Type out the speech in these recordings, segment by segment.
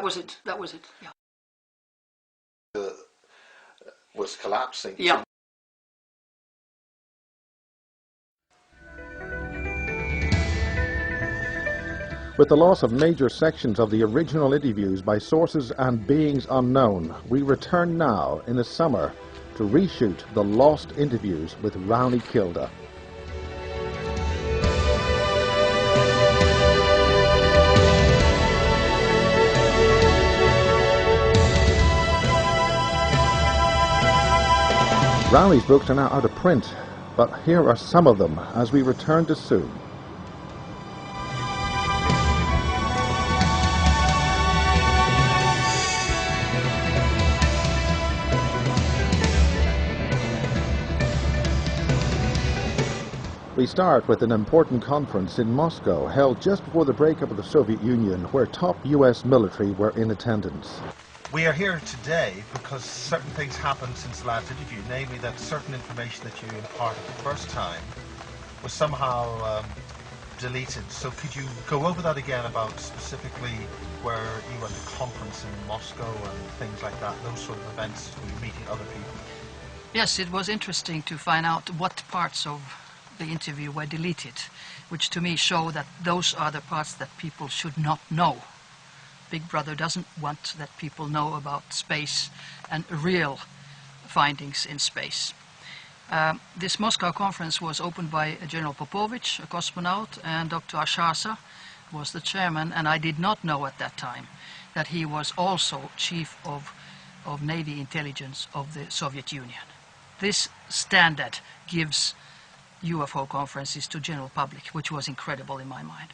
That was it. That was it. Yeah. Was collapsing. Yeah. With the loss of major sections of the original interviews by sources and beings unknown, we return now in the summer to reshoot the lost interviews with Rowney Kilda. Rowney's books are now out of print, but here are some of them as we return to soon. We start with an important conference in Moscow held just before the breakup of the Soviet Union, where top US military were in attendance. We are here today because certain things happened since the last interview, namely that certain information that you imparted the first time was somehow deleted. So could you go over that again about specifically where you were at the conference in Moscow and things like that, those sort of events where you're meeting other people? Yes, it was interesting to find out what parts of the interview were deleted, which to me show that those are the parts that people should not know. Big Brother doesn't want that people know about space and real findings in space. This Moscow conference was opened by General Popovich, a cosmonaut, and Dr. Ashasa was the chairman, and I did not know at that time that he was also chief of Navy intelligence of the Soviet Union. This standard gives UFO conferences to general public, which was incredible in my mind.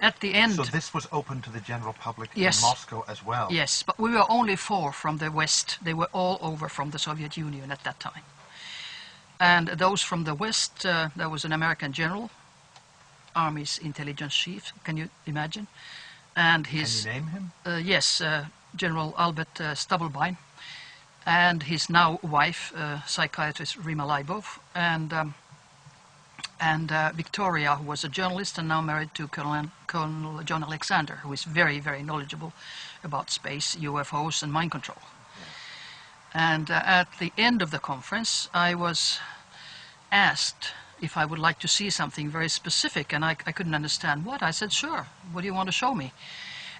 At the end... So this was open to the general public yes, in Moscow as well? Yes, but we were only 4 from the West. They were all over from the Soviet Union at that time. And those from the West, there was an American general, Army's intelligence chief, can you imagine? And his... Can you name him? Yes, General Albert Stubblebine, and his now wife, psychiatrist Rima Leibov, and Victoria, who was a journalist and now married to Colonel John Alexander, who is very, very knowledgeable about space, UFOs, and mind control. And at the end of the conference, I was asked if I would like to see something very specific, and I couldn't understand what. I said, sure, what do you want to show me?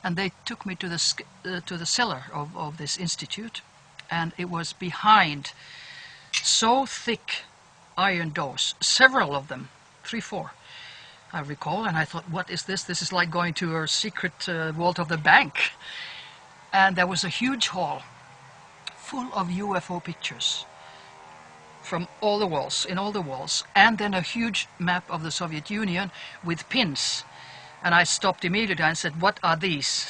And they took me to the cellar of this institute, and it was behind so thick iron doors, several of them, 3, 4, I recall, and I thought, what is this? This is like going to a secret vault of the bank. And there was a huge hall full of UFO pictures from all the walls, in all the walls, and then a huge map of the Soviet Union with pins. And I stopped immediately and said, what are these?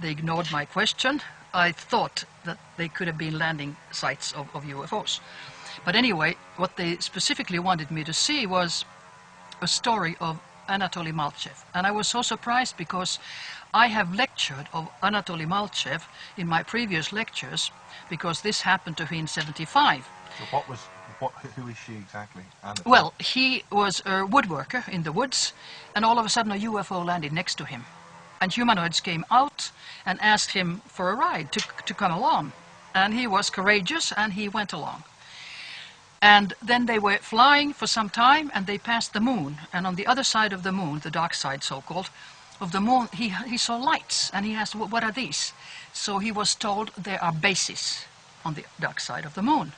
They ignored my question. I thought that they could have been landing sites of UFOs. But anyway, what they specifically wanted me to see was a story of Anatoly Malchev. And I was so surprised because I have lectured of Anatoly Malchev in my previous lectures, because this happened to him in '75. So who is she exactly? Anatoly? Well, he was a woodworker in the woods, and all of a sudden a UFO landed next to him. And humanoids came out and asked him for a ride to come along. And he was courageous, and he went along. And then they were flying for some time, and they passed the moon. And on the other side of the moon, the dark side so-called, of the moon, he saw lights. And he asked, what are these? So he was told there are bases on the dark side of the moon.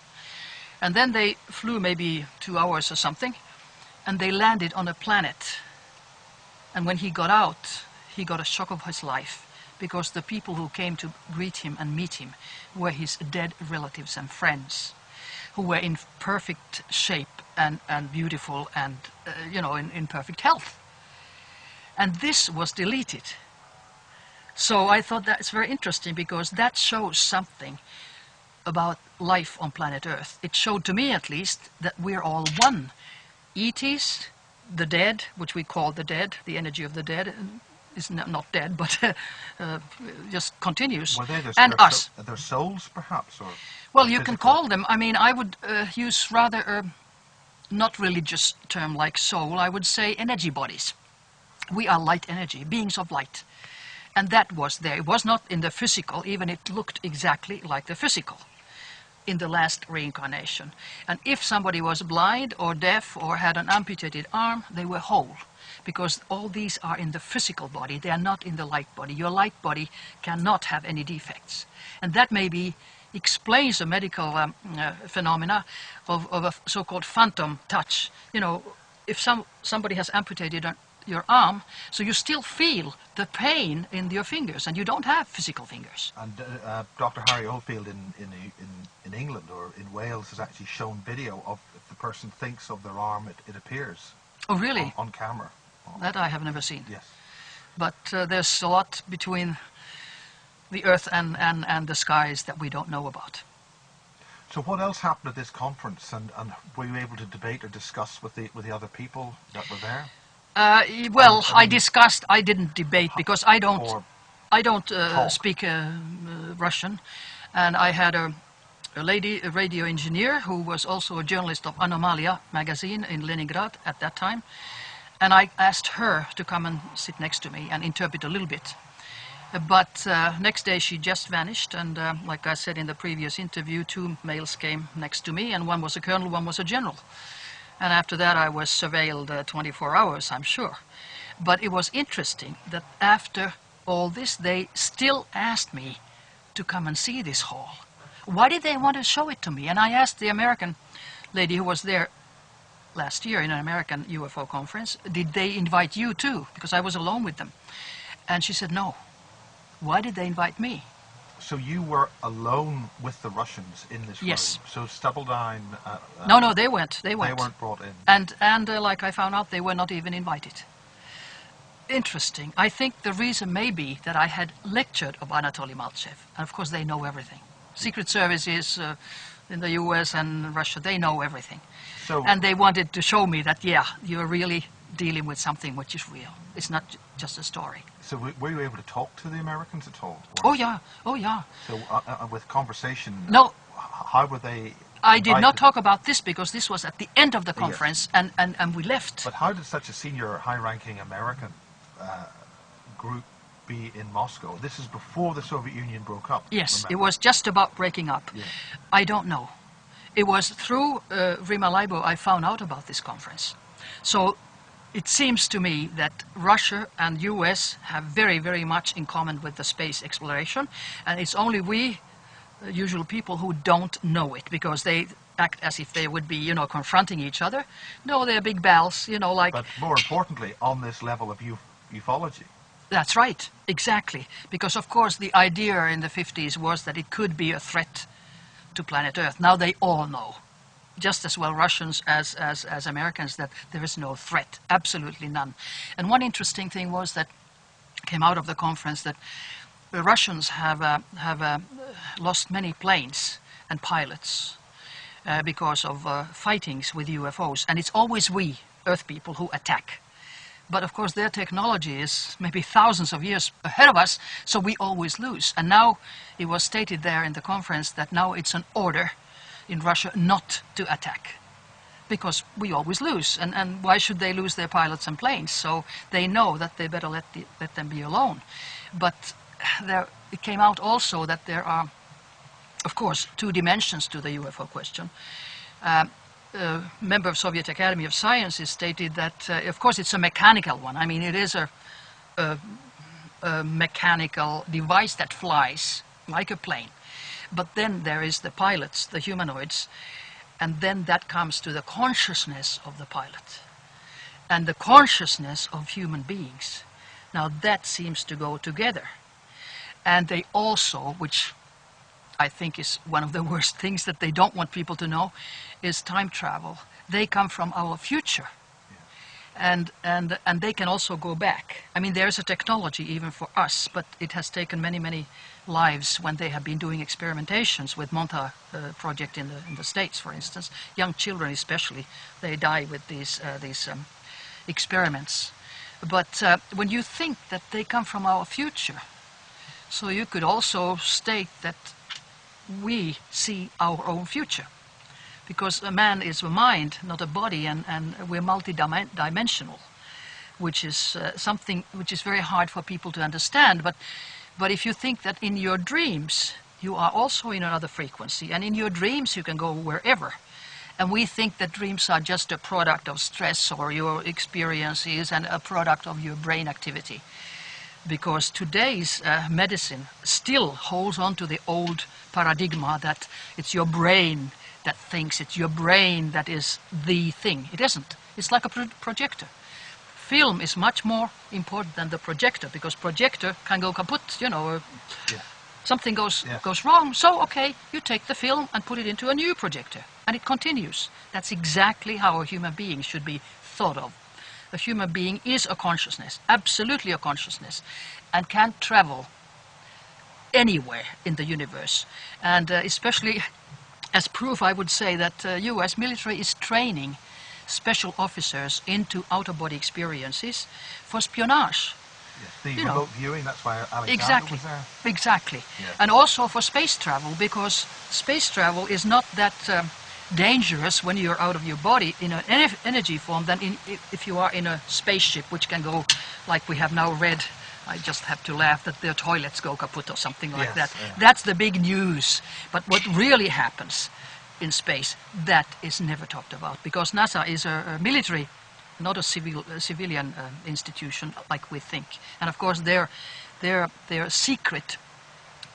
And then they flew maybe 2 hours or something, and they landed on a planet. And when he got out, he got a shock of his life, because the people who came to greet him and meet him were his dead relatives and friends, who were in perfect shape and beautiful and, in perfect health. And this was deleted. So I thought that's very interesting, because that shows something about life on planet Earth. It showed to me, at least, that we're all one. ETs, the dead, which we call the dead, the energy of the dead, is not dead, but just continues, and us. They're souls, perhaps? Or well, you can call them. I mean, I would use rather a not religious term like soul. I would say energy bodies. We are light energy, beings of light. And that was there. It was not in the physical, even it looked exactly like the physical in the last reincarnation. And if somebody was blind or deaf or had an amputated arm, they were whole. Because all these are in the physical body, they are not in the light body. Your light body cannot have any defects. And that maybe explains the medical phenomena of a so-called phantom touch. You know, if somebody has amputated your arm, so you still feel the pain in your fingers, and you don't have physical fingers. And Dr. Harry Oldfield in England or in Wales has actually shown video of if the person thinks of their arm, it appears. Oh, really? On camera. That I have never seen. Yes. But there's a lot between the earth and the skies that we don't know about. So what else happened at this conference, and were you able to debate or discuss with the other people that were there? Well, I discussed. I didn't debate because I don't speak Russian, and I had a lady, a radio engineer, who was also a journalist of Anomalia magazine in Leningrad at that time, and I asked her to come and sit next to me and interpret a little bit. But next day she just vanished, and like I said in the previous interview, 2 males came next to me, and one was a colonel, one was a general. And after that I was surveilled 24 hours, I'm sure. But it was interesting that after all this, they still asked me to come and see this hall. Why did they want to show it to me? And I asked the American lady who was there last year in an American UFO conference, did they invite you too? Because I was alone with them. And she said, no. Why did they invite me? So you were alone with the Russians in this room? Yes. So Stubbeldine... No, they went. They weren't brought in? And like I found out, they were not even invited. Interesting. I think the reason may be that I had lectured of Anatoly Malchev. And of course they know everything. Secret services in the US and Russia, they know everything. So, and they wanted to show me that, yeah, you're really dealing with something which is real. It's not just a story. So were you able to talk to the Americans at all? Oh yeah, oh yeah. So with conversation, no, how were they? I did not talk about this because this was at the end of the conference, yes. and we left. But how did such a senior, high-ranking American group be in Moscow? This is before the Soviet Union broke up. Yes, remember? It was just about breaking up. Yeah. I don't know. It was through Rima Leibo I found out about this conference. So it seems to me that Russia and US have very, very much in common with the space exploration, and it's only we, usual people, who don't know it, because they act as if they would be, you know, confronting each other. No, they're big bells, you know, like... But more importantly, on this level of ufology. That's right, exactly. Because, of course, the idea in the 50s was that it could be a threat to planet Earth. Now they all know, just as well Russians as Americans, that there is no threat, absolutely none. And one interesting thing was that came out of the conference, that the Russians have lost many planes and pilots because of fightings with UFOs, and it's always we, Earth people, who attack. But of course their technology is maybe thousands of years ahead of us, so we always lose. And now it was stated there in the conference that now it's an order in Russia not to attack, because we always lose. And why should they lose their pilots and planes? So they know that they better let them be alone. But it came out also that there are, of course, 2 dimensions to the UFO question. A member of Soviet Academy of Sciences stated that, of course, it's a mechanical one. I mean, it is a mechanical device that flies like a plane. But then there is the pilots, the humanoids, and then that comes to the consciousness of the pilot and the consciousness of human beings. Now that seems to go together. And they also, which I think is one of the worst things that they don't want people to know, is time travel. They come from our future. And they can also go back. I mean, there's a technology even for us, but it has taken many, many lives when they have been doing experimentations with Monta project in the States, for instance. Young children especially, they die with these experiments. But when you think that they come from our future, so you could also state that we see our own future. Because a man is a mind, not a body, and we're multi-dimensional. which is something which is very hard for people to understand. But if you think that in your dreams you are also in another frequency, and in your dreams you can go wherever. And we think that dreams are just a product of stress or your experiences and a product of your brain activity. Because today's medicine still holds on to the old paradigm that it's your brain that thinks, it's your brain that is the thing. It isn't. It's like a projector. Film is much more important than the projector, because projector can go kaput, you know, Yeah. something goes Yes. goes wrong. So, okay, you take the film and put it into a new projector, and it continues. That's exactly how a human being should be thought of. A human being is a consciousness, absolutely a consciousness, and can travel anywhere in the universe. And especially as proof, I would say that U.S. military is training special officers into out-of-body experiences for espionage. Yes. The You know. remote viewing, that's why Alexander Exactly, was there. exactly. Yeah. And also for space travel, because space travel is not that dangerous when you're out of your body in an energy form than if you are in a spaceship, which can go, like we have now read, I just have to laugh, that their toilets go kaput or something like Yes, that. yeah. That's the big news. But what really happens in space, that is never talked about, because NASA is a military, not a civilian institution like we think. And of course their secret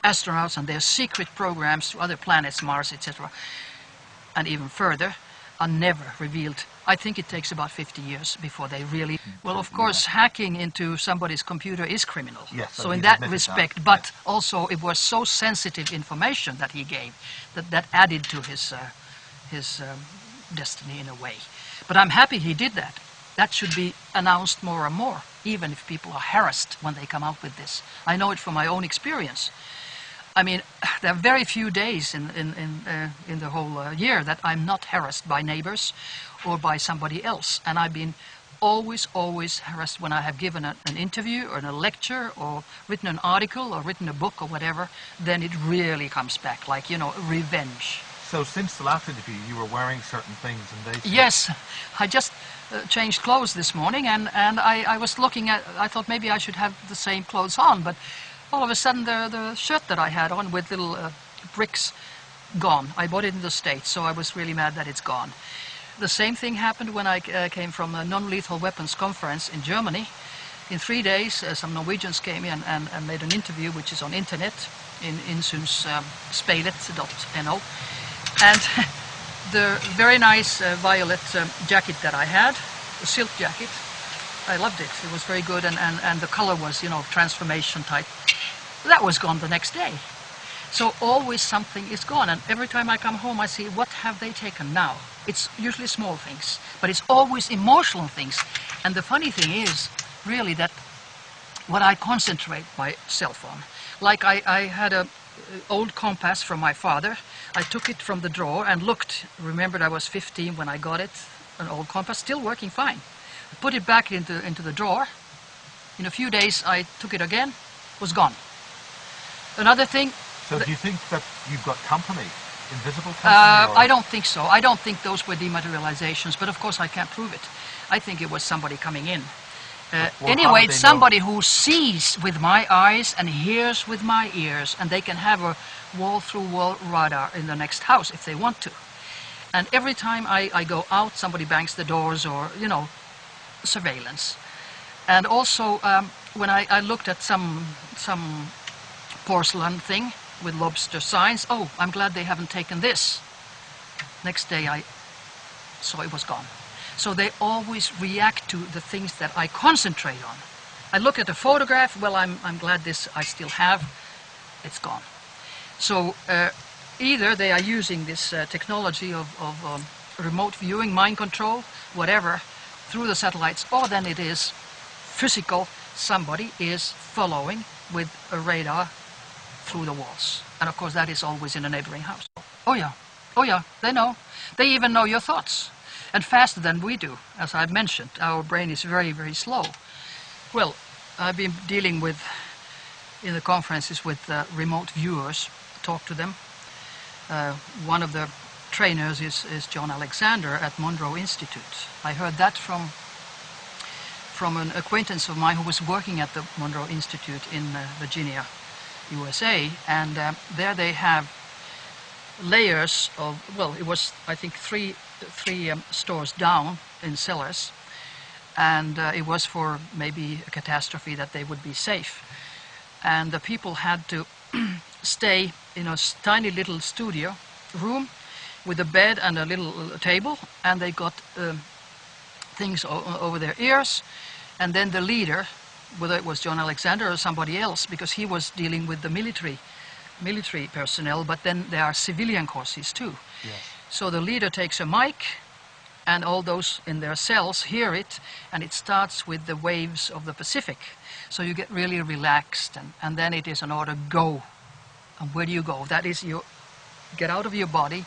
astronauts and their secret programs to other planets, Mars, etc., and even further, are never revealed. I think it takes about 50 years before they really... Well, of course, hacking into somebody's computer is criminal. Yes, so in he's that admitted respect, that, but yes. also it was so sensitive information that he gave that added to his destiny in a way. But I'm happy he did that. That should be announced more and more, even if people are harassed when they come out with this. I know it from my own experience. I mean, there are very few days in the whole year that I'm not harassed by neighbors or by somebody else. And I've been always harassed when I have given an interview or a lecture or written an article or written a book or whatever. Then it really comes back, like, you know, revenge. So since the last interview, you were wearing certain things, and they... Yes, I just changed clothes this morning, and I was looking at, I thought maybe I should have the same clothes on, but all of a sudden the shirt that I had on with little bricks gone. I bought it in the States, so I was really mad that it's gone. The same thing happened when I came from a non-lethal weapons conference in Germany. In 3 days, some Norwegians came in and made an interview, which is on internet, in insynsspeilet.no. And the very nice violet jacket that I had, a silk jacket, I loved it. It was very good, and the color was, you know, transformation type. That was gone the next day. So always something is gone, and every time I come home I see, what have they taken now? It's usually small things, but it's always emotional things. And the funny thing is, really, that when I concentrate my cell phone, like I had a old compass from my father. I took it from the drawer and looked. Remembered I was 15 when I got it, an old compass, still working fine. I put it back into the drawer. In a few days I took it again, was gone. Another thing... So do you think that you've got company, invisible company? I don't think so. I don't think those were dematerializations, but of course I can't prove it. I think it was somebody coming in. Well, anyway, it's somebody know? who sees with my eyes and hears with my ears, and they can have a wall-through-wall radar in the next house if they want to. And every time I go out, somebody bangs the doors, or, you know, surveillance. And also, when I looked at some porcelain thing with lobster signs, oh, I'm glad they haven't taken this. Next day I saw it was gone. So they always react to the things that I concentrate on. I look at a photograph, well, I'm glad this I still have, it's gone. So either they are using this technology of remote viewing, mind control, whatever, through the satellites, or then it is physical, somebody is following with a radar through the walls. And of course that is always in a neighboring house. Oh yeah, they know. They even know your thoughts. And faster than we do, as I've mentioned. Our brain is very, very slow. Well, I've been dealing with, in the conferences, with remote viewers, talk to them. One of the trainers is John Alexander at Monroe Institute. I heard that from from an acquaintance of mine who was working at the Monroe Institute in Virginia, USA, and there they have layers of, well, it was, I think, three stores down in cellars, and it was for maybe a catastrophe that they would be safe. And the people had to stay in a tiny little studio room with a bed and a little table, and they got things over their ears, and then the leader, whether it was John Alexander or somebody else, because he was dealing with the military personnel, but then there are civilian courses too. Yes. So the leader takes a mic, and all those in their cells hear it, and it starts with the waves of the Pacific. So you get really relaxed, and then it is an order, go. And where do you go? That is, you get out of your body,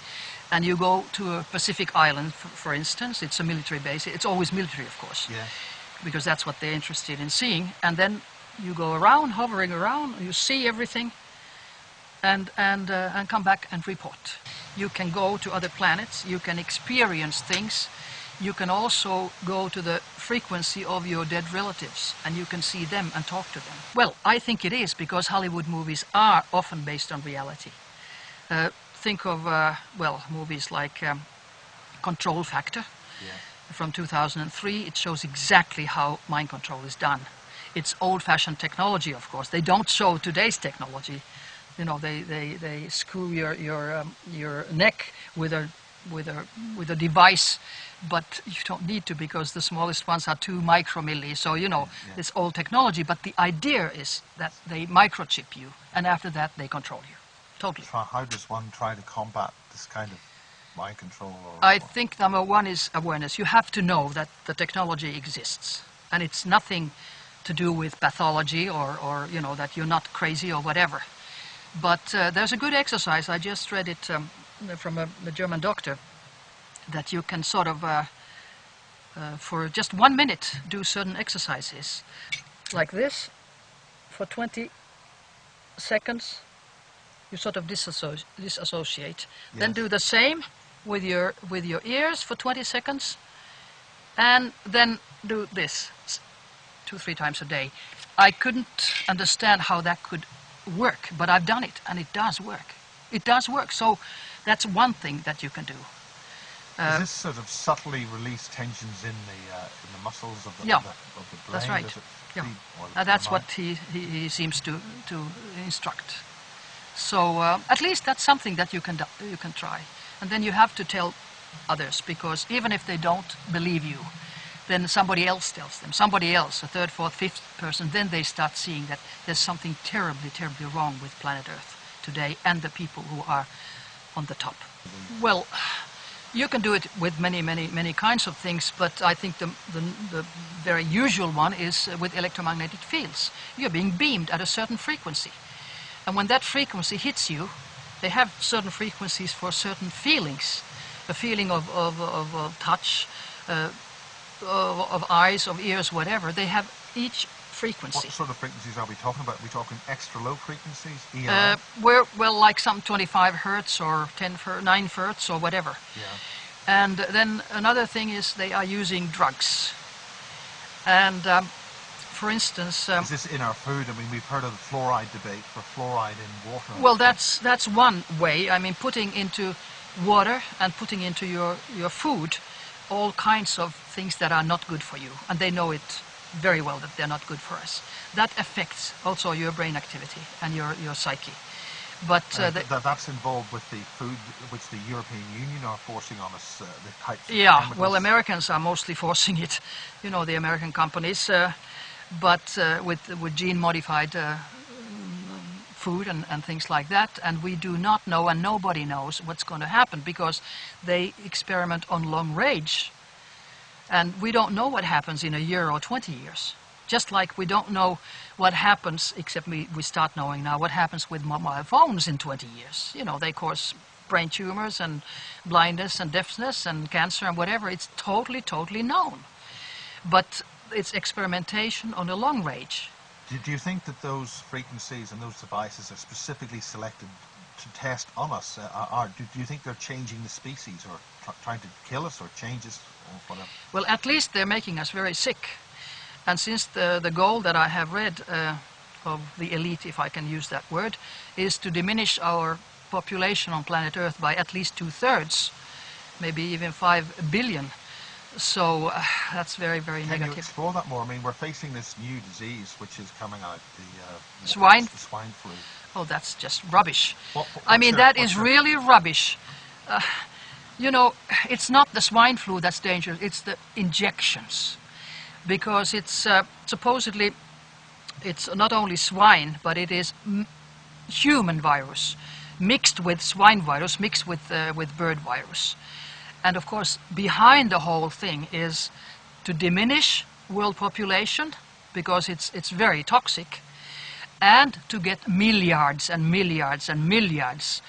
and you go to a Pacific island, for instance. It's a military base. It's always military, of course, Yeah. because that's what they're interested in seeing. And then you go around, hovering around, you see everything, and come back and report. You can go to other planets, you can experience things, you can also go to the frequency of your dead relatives, and you can see them and talk to them. Well, I think it is, because Hollywood movies are often based on reality. Think of, well, movies like Control Factor. Yeah. From 2003, it shows exactly how mind control is done. It's old-fashioned technology, of course. They don't show today's technology. You know, they screw your neck with a device, but you don't need to, because the smallest ones are 2 micromilli. So you know, Yeah. it's old technology. But the idea is that they microchip you, and after that they control you totally. How does one try to combat this kind of mind control? I think number one is awareness. You have to know that the technology exists, and it's nothing to do with pathology or you know, that you're not crazy or whatever. But there's a good exercise. I just read it from a German doctor, that you can sort of, for just 1 minute, do certain exercises like this. For 20 seconds, you sort of disassociate. Then Yes. do the same with your ears for 20 seconds, and then do this 2-3 times a day. I couldn't understand how that could work, but I've done it, and it does work. It does work. So that's one thing that you can do. Does this sort of subtly release tensions in the muscles of the, Yeah, of the brain? that's right. Does it Yeah. feed- or That's the what mind? he seems to instruct. So at least that's something that you can try, and then you have to tell others, because even if they don't believe you, then somebody else tells them, somebody else, a 3rd, 4th, 5th person, then they start seeing that there's something terribly, terribly wrong with planet Earth today and the people who are on the top. Well, you can do it with many kinds of things, but I think the very usual one is with electromagnetic fields. You're being beamed at a certain frequency, and when that frequency hits you, they have certain frequencies for certain feelings, a feeling of touch, of eyes, of ears, whatever. They have each frequency. What sort of frequencies are we talking about? Are we talking extra low frequencies? ELF? Well, like some 25 hertz or 9 hertz or whatever. Yeah. And then another thing is they are using drugs. And for instance, Is this in our food? I mean, we've heard of the fluoride debate for fluoride in water. well, that's one way. I mean, putting into water and putting into your food all kinds of things that are not good for you, and they know it very well that they're not good for us. That affects also your brain activity and your psyche. But that's involved with the food which the European Union are forcing on us, the types of yeah, chemicals. well, Americans are mostly forcing it, you know, the American companies, but with gene-modified food and things like that, and we do not know, and nobody knows what's going to happen, because they experiment on long range, and we don't know what happens in a year or 20 years. Just like we don't know what happens, except we start knowing now what happens with mobile phones in 20 years. You know, they cause brain tumors and blindness and deafness and cancer and whatever. It's totally known. But it's experimentation on a long range. Do you think that those frequencies and those devices are specifically selected to test on us? Do you think they're changing the species, or trying to kill us or change us or whatever? Well, at least they're making us very sick. And since the goal that I have read of the elite, if I can use that word, is to diminish our population on planet Earth by at least 2/3, maybe even 5 billion. So that's very, very Can you negative. explore that more? I mean, we're facing this new disease which is coming out, the Swine? the swine flu. Oh, that's just rubbish. What- I what's mean, your- that what's is your- really rubbish. You know, it's not the swine flu that's dangerous, it's the injections. Because it's supposedly, it's not only swine, but it is human virus mixed with swine virus, mixed with bird virus. And of course, behind the whole thing is to diminish world population, because it's very toxic, and to get milliards and milliards and milliards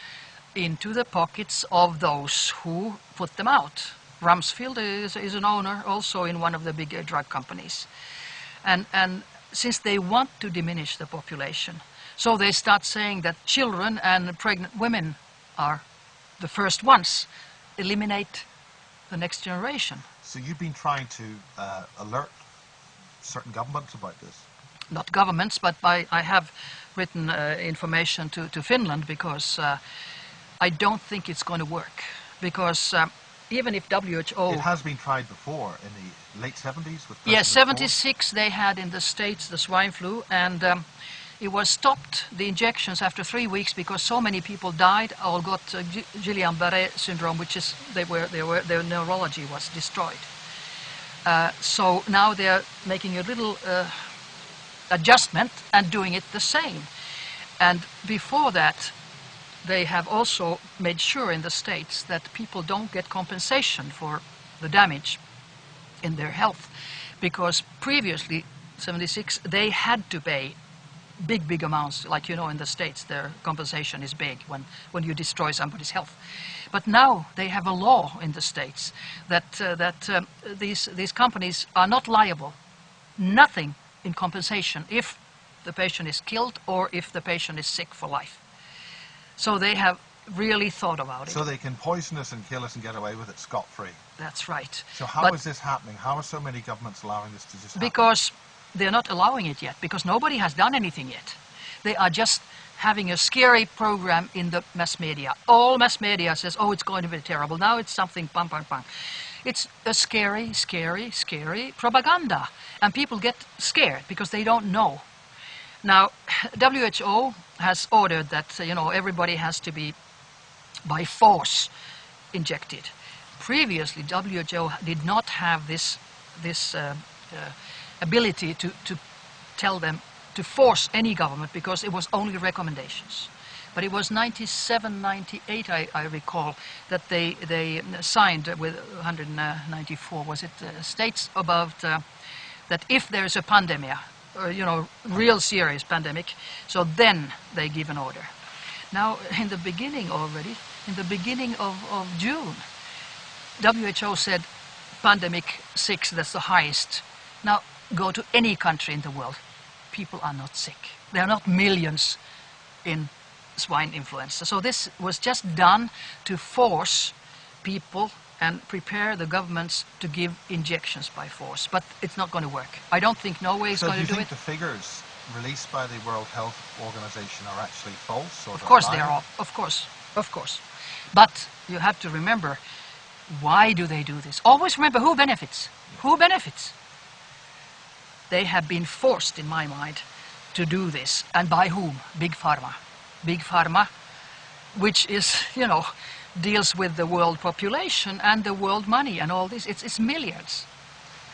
into the pockets of those who put them out. Rumsfeld is an owner also in one of the big drug companies. And since they want to diminish the population, so they start saying that children and pregnant women are the first ones. Eliminate the next generation. So you've been trying to alert certain governments about this? Not governments, but I have written information to Finland, because I don't think it's going to work. Because even if WHO... It has been tried before in the late 70s with Yes, President Ford. 76 they had in the States the swine flu, and it was stopped, the injections, after 3 weeks, because so many people died or got Guillain-Barré syndrome, which is their neurology was destroyed. So now they're making a little adjustment and doing it the same. And before that, they have also made sure in the States that people don't get compensation for the damage in their health, because previously, 76, they had to pay big amounts. Like, you know, in the States, their compensation is big when you destroy somebody's health. But now they have a law in the States that these companies are not liable, nothing in compensation, if the patient is killed or if the patient is sick for life. So they have really thought about it. So they can poison us and kill us and get away with it scot-free. That's right. So how is this happening? How are so many governments allowing this to just happen? Because they're not allowing it yet, because nobody has done anything yet. They are just having a scary program in the mass media. All mass media says, oh, it's going to be terrible. Now it's something, bang, bang, bang. It's a scary propaganda. And people get scared because they don't know. Now, WHO has ordered that, you know, everybody has to be by force injected. Previously, WHO did not have this ability to tell them to force any government, because it was only recommendations. But it was 97, 98, I recall, that they signed with 194, was it, states about that if there is a pandemic, you know, real serious pandemic, so then they give an order. Now, in the beginning already, in the beginning of June, WHO said pandemic 6, that's the highest. Now, go to any country in the world, people are not sick. There are not millions in swine influenza. So this was just done to force people and prepare the governments to give injections by force. But it's not going to work. I don't think Norway is going to do it. So do you think the figures released by the World Health Organization are actually false? Or of course they lying? are. Of course. But you have to remember, why do they do this? Always remember who benefits. Who benefits? They have been forced, in my mind, to do this. And by whom? Big Pharma. Big Pharma, which is, you know, deals with the world population and the world money and all this. It's milliards.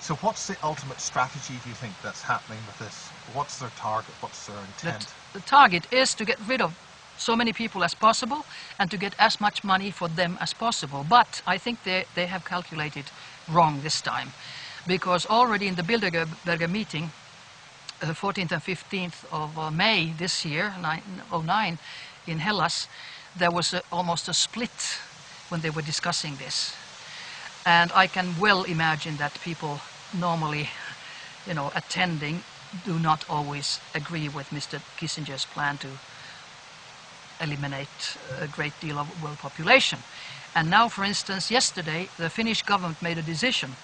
So what's the ultimate strategy, do you think, that's happening with this? What's their target? What's their intent? The target is to get rid of so many people as possible and to get as much money for them as possible. But I think they have calculated wrong this time, because already in the Bilderberger meeting, 14th and 15th of May this year, 2009, in Hellas, there was almost a split when they were discussing this. And I can well imagine that people normally, you know, attending, do not always agree with Mr. Kissinger's plan to eliminate a great deal of world population. And now, for instance, yesterday, the Finnish government made a decision,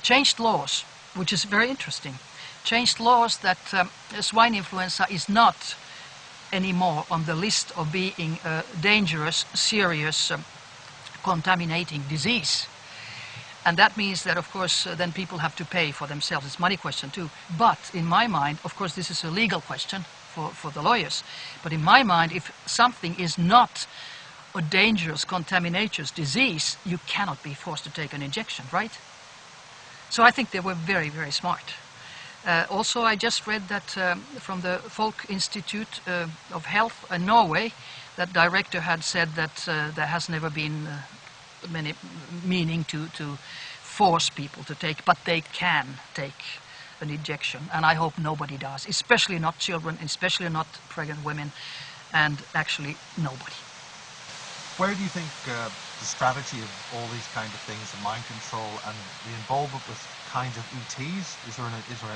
changed laws, which is very interesting, changed laws that swine influenza is not anymore on the list of being a dangerous, serious, contaminating disease. And that means that, of course, then people have to pay for themselves. It's a money question too. But in my mind, of course, this is a legal question for the lawyers. But in my mind, if something is not a dangerous, contaminations disease, you cannot be forced to take an injection, right? So I think they were very, very smart. Also, I just read that from the Folk Institute of Health in Norway, that director had said that there has never been many meaning to force people to take, but they can take an injection, and I hope nobody does, especially not children, especially not pregnant women, and actually nobody. Where do you think the strategy of all these kind of things, the mind control and the involvement with kinds of ETs, is there an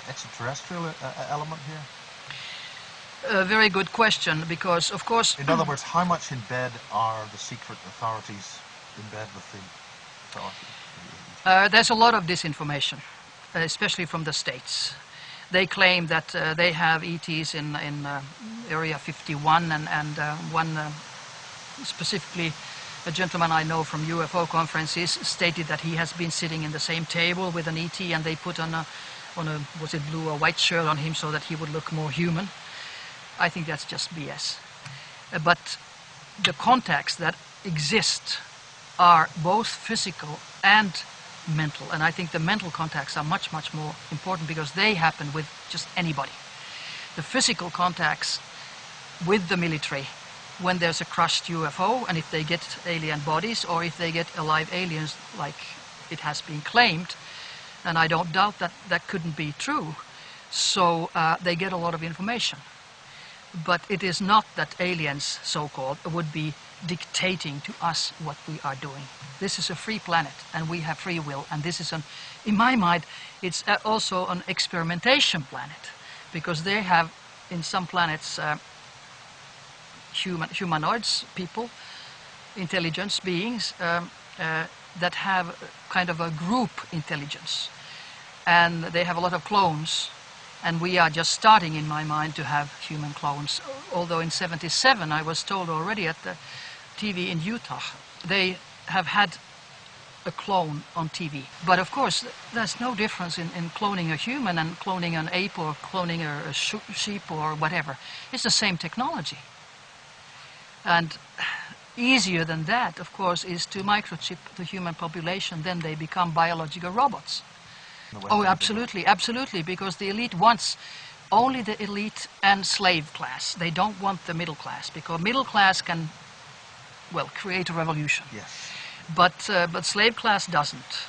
extraterrestrial element here? A very good question, because of course... In other words, how much in bed are the secret authorities in bed with the authorities? There's a lot of disinformation, especially from the States. They claim that they have ETs in Area 51, and one specifically, a gentleman I know from UFO conferences stated that he has been sitting in the same table with an ET, and they put on a was it blue or white shirt on him so that he would look more human. I think that's just BS. But the contacts that exist are both physical and mental, and I think the mental contacts are much, much more important because they happen with just anybody. The physical contacts with the military, when there's a crushed UFO, and if they get alien bodies or if they get alive aliens like it has been claimed, and I don't doubt that that couldn't be true, so they get a lot of information. But it is not that aliens, so-called, would be dictating to us what we are doing. This is a free planet, and we have free will, and this is in my mind, it's also an experimentation planet, because they have, in some planets, humanoids, people, intelligence beings, that have kind of a group intelligence, and they have a lot of clones. And we are just starting, in my mind, to have human clones. Although in '77, I was told already at the TV in Utah, they have had a clone on TV. But of course, there's no difference in cloning a human and cloning an ape or cloning a sheep or whatever. It's the same technology. And easier than that, of course, is to microchip the human population, then they become biological robots. Oh, absolutely, absolutely, because the elite wants only the elite and slave class. They don't want the middle class, because middle class can, well, create a revolution. Yes. But slave class doesn't.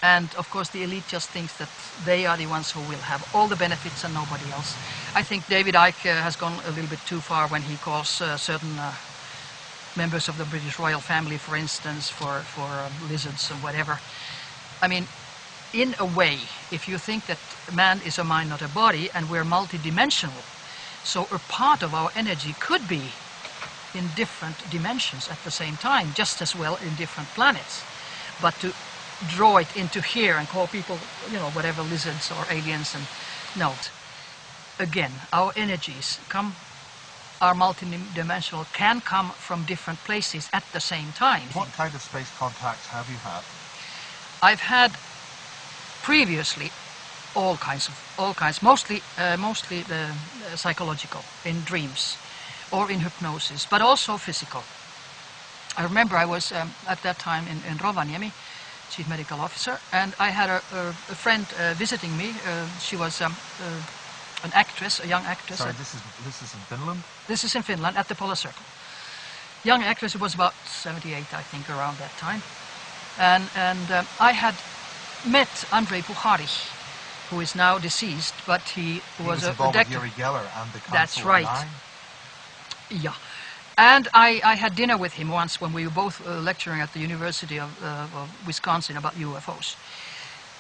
And of course the elite just thinks that they are the ones who will have all the benefits and nobody else. I think David Icke has gone a little bit too far when he calls certain members of the British royal family, for instance, for lizards and whatever. I mean, in a way, if you think that man is a mind, not a body, and we're multidimensional, so a part of our energy could be in different dimensions at the same time, just as well in different planets. But to draw it into here and call people, you know, whatever, lizards or aliens, and no. Again, our energies are multidimensional, can come from different places at the same time. What kind of space contacts have you had? I've had previously all kinds, mostly psychological, in dreams or in hypnosis, but also physical. I remember I was at that time in Rovaniemi, chief medical officer, and I had a friend visiting me. She was an actress, a young actress. Sorry, this is in Finland? This is in Finland, at the Polar Circle. Young actress, who was about 78, I think, around that time. And I had met Andrei Puharich, who is now deceased, but he was involved with Yuri Geller and the Council That's right. of Nine. Yeah. And I had dinner with him once when we were both lecturing at the University of Wisconsin about UFOs.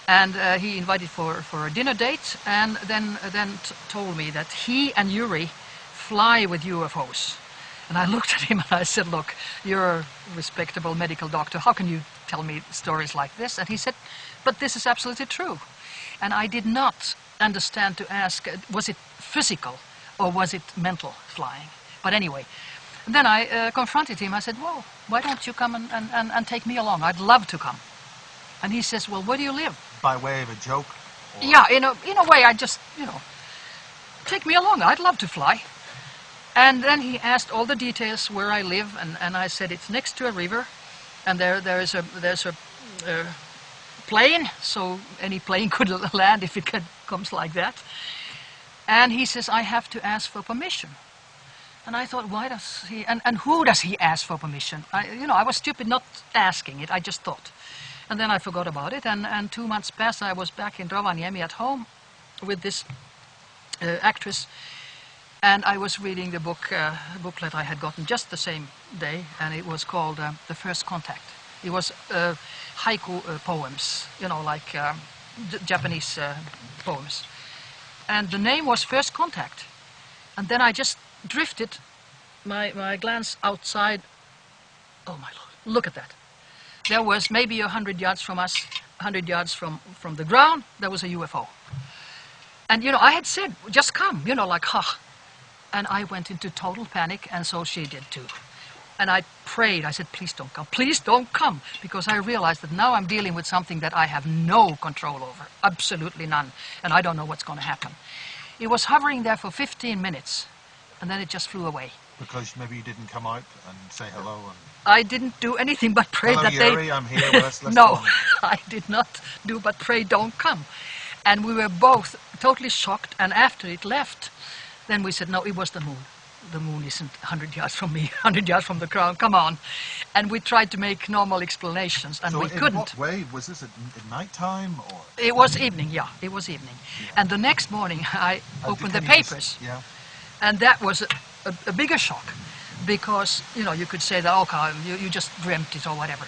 And he invited for a dinner date, and then told me that he and Yuri fly with UFOs. And I looked at him and I said, look, you're a respectable medical doctor. How can you tell me stories like this? And he said, but this is absolutely true. And I did not understand to ask, was it physical or was it mental flying? But anyway, then I confronted him. I said, well, why don't you come and take me along? I'd love to come. And he says, well, where do you live? By way of a joke? Or... Yeah, in a way, I just, take me along. I'd love to fly. And then he asked all the details where I live, and I said it's next to a river, and there's a plane, so any plane could land if it comes like that. And he says, I have to ask for permission. And I thought, why does he, and who does he ask for permission? I was stupid not asking it, I just thought. And then I forgot about it, and 2 months passed, I was back in Rovaniemi at home with this actress, and I was reading the booklet I had gotten just the same day, and it was called The First Contact. It was haiku poems, like Japanese poems. And the name was First Contact. And then I just drifted my glance outside. Oh my Lord, look at that. There was maybe 100 yards from us, 100 yards from the ground, there was a UFO. And I had said, just come, like, ha. And I went into total panic, and so she did too. And I prayed, I said, please don't come, because I realized that now I'm dealing with something that I have no control over, absolutely none, and I don't know what's going to happen. It was hovering there for 15 minutes, and then it just flew away. Because maybe you didn't come out and say hello? And... I didn't do anything but pray hello, that Yuri, they... I'm here, let's No, go. I did not do but pray, don't come. And we were both totally shocked, and after it left, then we said, no, it was the moon. The moon isn't 100 yards from me, 100 yards from the ground, come on. And we tried to make normal explanations, and so we couldn't. So in what way? Was this at night time? Or? It was evening, yeah, it was evening. Yeah. And the next morning I opened the papers, and that was a bigger shock, because, you could say that, okay, you just dreamt it or whatever.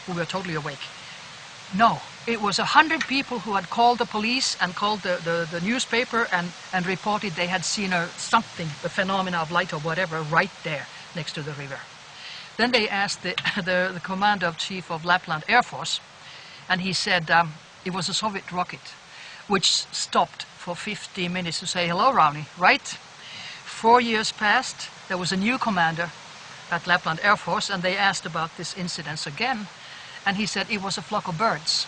We were totally awake. No, it was 100 people who had called the police and called the newspaper and reported they had seen something, the phenomena of light or whatever, right there next to the river. Then they asked the commander-in-chief of Lapland Air Force, and he said it was a Soviet rocket, which stopped for 15 minutes to say, hello, Rowney, right? 4 years passed, there was a new commander at Lapland Air Force, and they asked about this incident again, and he said it was a flock of birds.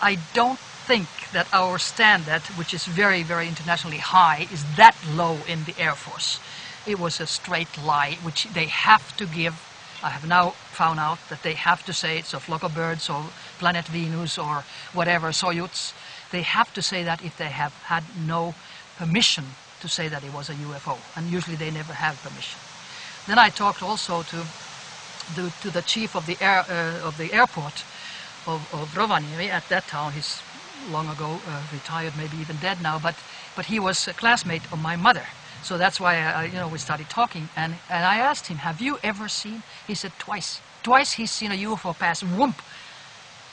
I don't think that our standard, which is very, very internationally high, is that low in the Air Force. It was a straight lie, which they have to give. I have now found out that they have to say it's a flock of birds or planet Venus or whatever, Soyuz. They have to say that if they have had no permission to say that it was a UFO, and usually they never have permission. Then I talked also to the chief of the airport of Rovaniemi at that town. He's long ago retired, maybe even dead now, but he was a classmate of my mother. So that's why we started talking, and I asked him, have you ever seen? He said twice. Twice he's seen a UFO pass, whoomp,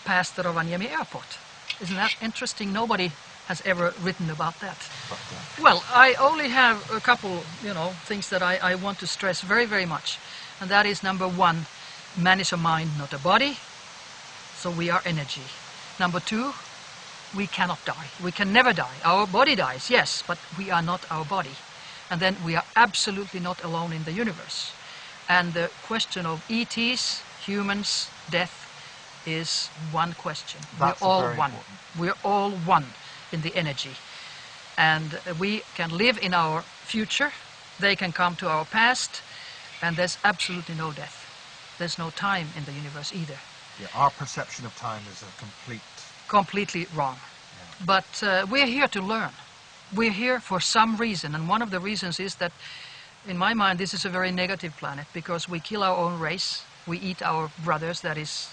past the Rovaniemi airport. Isn't that interesting? Nobody has ever written about that. Well, I only have a couple, things that I want to stress very, very much. And that is, number one, man is a mind, not a body. So we are energy. Number two, we cannot die. We can never die. Our body dies, yes, but we are not our body. And then we are absolutely not alone in the universe. And the question of ETs, humans, death, is one question. That's we're all very one. important. We're all one in the energy. And we can live in our future. They can come to our past. And there's absolutely no death. There's no time in the universe either. Yeah, our perception of time is completely wrong. Yeah. But we're here to learn. We're here for some reason, and one of the reasons is that, in my mind, this is a very negative planet, because we kill our own race. We eat our brothers, that is,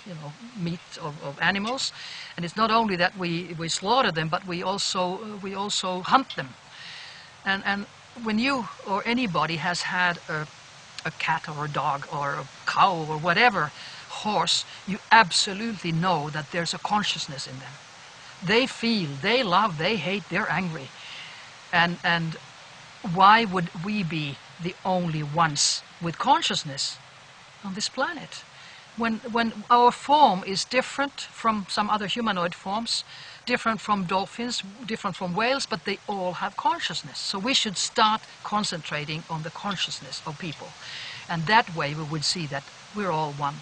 meat of animals, and it's not only that we slaughter them, but we also hunt them. And when you or anybody has had a cat or a dog or a cow or whatever, horse, you absolutely know that there's a consciousness in them. They feel, they love, they hate, they're angry. And why would we be the only ones with consciousness on this planet? when our form is different from some other humanoid forms, different from dolphins, different from whales, but they all have consciousness. So we should start concentrating on the consciousness of people. And that way we would see that we're all one.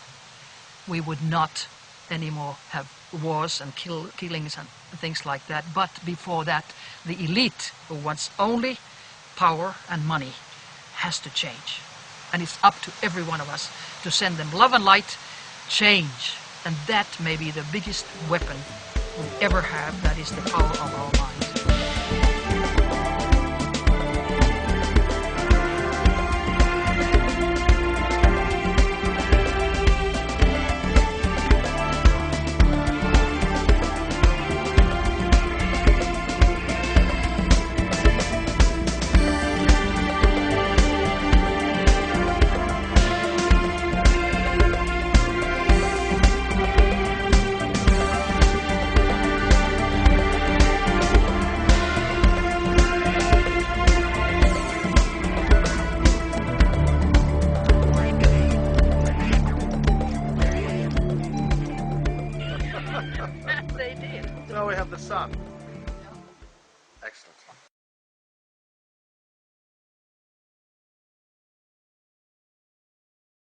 We would not anymore have wars and killings and things like that. But before that, the elite who wants only power and money has to change. And it's up to every one of us to send them love and light, change. And that may be the biggest weapon we ever have. That is the power of our mind. They did. Now we have the sun.